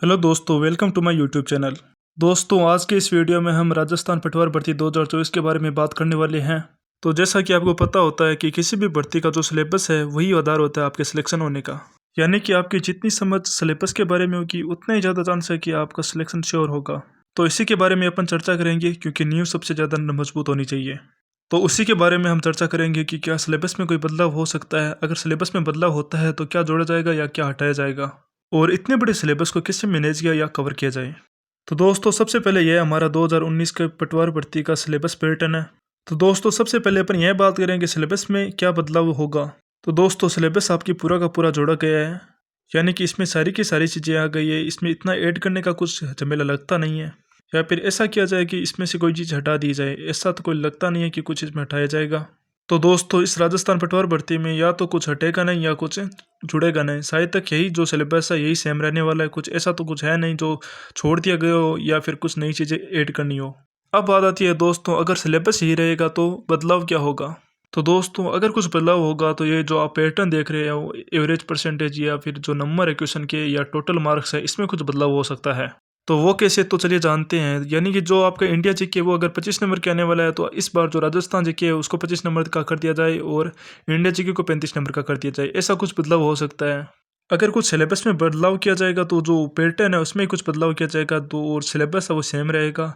Hello दोस्तों, welcome to my YouTube channel. दोस्तों, आज के इस वीडियो में हम राजस्थान पटवार भर्ती 2024 के बारे में बात करने वाले हैं। तो जैसा कि आपको पता होता है कि किसी भी भर्ती का जो सिलेबस है वही आधार होता है आपके सिलेक्शन होने का। यानी कि आपकी जितनी समझ सिलेबस के बारे में होगी उतना ही ज़्यादा चांस है कि आपका सिलेक्शन श्योर होगा। तो इसी के बारे में अपन चर्चा करेंगे, क्योंकि न्यूज़ सबसे ज़्यादा मजबूत होनी चाहिए। तो उसी के बारे में हम चर्चा करेंगे कि क्या सिलेबस में कोई बदलाव हो सकता है, अगर सिलेबस में बदलाव होता है तो क्या जोड़ा जाएगा या क्या हटाया जाएगा, और इतने बड़े सिलेबस को कैसे मैनेज किया या कवर किया जाए। तो दोस्तों, सबसे पहले यह हमारा 2019 के पटवार भर्ती का सिलेबस पैटर्न है। तो दोस्तों, सबसे पहले अपन यह बात करेंगे सिलेबस में क्या बदलाव होगा। तो दोस्तों, सिलेबस आपकी पूरा का पूरा जोड़ा गया है, यानी कि इसमें सारी की सारी चीज़ें आ गई है। इसमें इतना ऐड करने का कुछ झमेला लगता नहीं है, या फिर ऐसा किया जाए कि इसमें से कोई चीज़ हटा दी जाए, ऐसा तो कोई लगता नहीं है कि कुछ इसमें हटाया जाएगा। तो दोस्तों, इस राजस्थान पटवार भर्ती में या तो कुछ हटेगा नहीं या कुछ जुड़ेगा नहीं। शायद तक यही जो सिलेबस है यही सेम रहने वाला है, कुछ ऐसा तो कुछ है नहीं जो छोड़ दिया गया हो या फिर कुछ नई चीज़ें ऐड करनी हो। अब बात आती है दोस्तों, अगर सिलेबस यही रहेगा तो बदलाव क्या होगा। तो दोस्तों, अगर कुछ बदलाव होगा तो ये जो आप पैटर्न देख रहे हैं वो एवरेज परसेंटेज या फिर जो नंबर है क्वेश्चन के या टोटल मार्क्स है, इसमें कुछ बदलाव हो सकता है। तो वो कैसे, तो चलिए जानते हैं। यानी कि जो आपका इंडिया जीके वो अगर 25 नंबर के आने वाला है, तो इस बार जो राजस्थान जीके है उसको 25 नंबर का कर दिया जाए और इंडिया जीके को 35 नंबर का कर दिया जाए, ऐसा कुछ बदलाव हो सकता है। अगर कुछ सिलेबस में बदलाव किया जाएगा तो जो पैटर्न है उसमें कुछ बदलाव किया जाएगा, तो और सिलेबस है वो सेम रहेगा।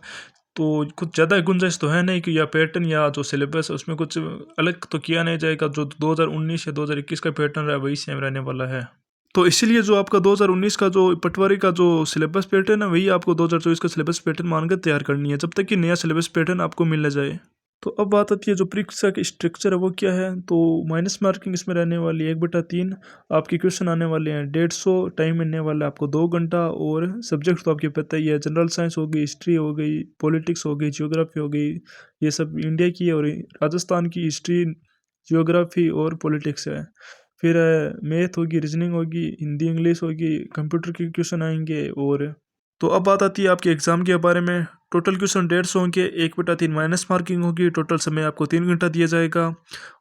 तो कुछ ज़्यादा गुंजाइश तो है नहीं कि या पैटर्न या जो सिलेबस है उसमें कुछ अलग तो किया नहीं जाएगा। जो 2019 या 2021 का पैटर्न है वही सेम रहने वाला है। तो इसीलिए जो आपका 2019 का जो पटवारी का जो सिलेबस पैटर्न है वही आपको 2024 का सिलेबस पैटर्न मानकर तैयार करनी है, जब तक कि नया सिलेबस पैटर्न आपको मिल न जाए। तो अब बात आती है जो परीक्षा का स्ट्रक्चर है वो क्या है। तो माइनस मार्किंग इसमें रहने वाली है 1/3। आपके क्वेश्चन आने वाले हैं 150, टाइम मिलने वाला है आपको 2 घंटा। और सब्जेक्ट तो आपके पता ही है, जनरल साइंस हो गई, हिस्ट्री हो गई, पॉलिटिक्स हो गई, जियोग्राफी हो गई। ये सब इंडिया की और राजस्थान की हिस्ट्री, जियोग्राफी और पॉलिटिक्स है। फिर मैथ होगी, रीजनिंग होगी, हिंदी इंग्लिश होगी, कंप्यूटर के क्वेश्चन आएंगे। और तो अब बात आती है आपके एग्ज़ाम के बारे में। टोटल क्वेश्चन 150 होंगे, 1/3 माइनस मार्किंग होगी। टोटल समय आपको 3 घंटा दिया जाएगा।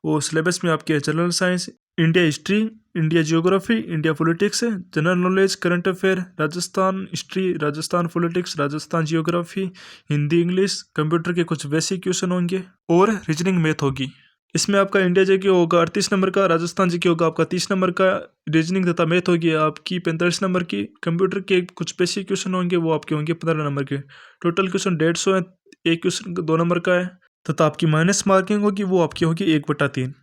और सिलेबस में आपके general science, India history, India geography, India politics, general knowledge, current affair, Rajasthan history, Rajasthan politics, Rajasthan geography, Hindi English, computer के कुछ बेसिक क्वेश्चन होंगे और रीजनिंग मैथ होगी। इसमें आपका इंडिया जीके होगा 38 नंबर का, राजस्थान जीके होगा आपका 30 नंबर का, रीजनिंग तथा मैथ होगी आपकी 45 नंबर की, कंप्यूटर के कुछ बेसिक क्वेश्चन होंगे वो आपके होंगे 15 नंबर के। टोटल क्वेश्चन 150 है, एक क्वेश्चन 2 नंबर का है, तथा आपकी माइनस मार्किंग होगी वो आपकी होगी 1/3।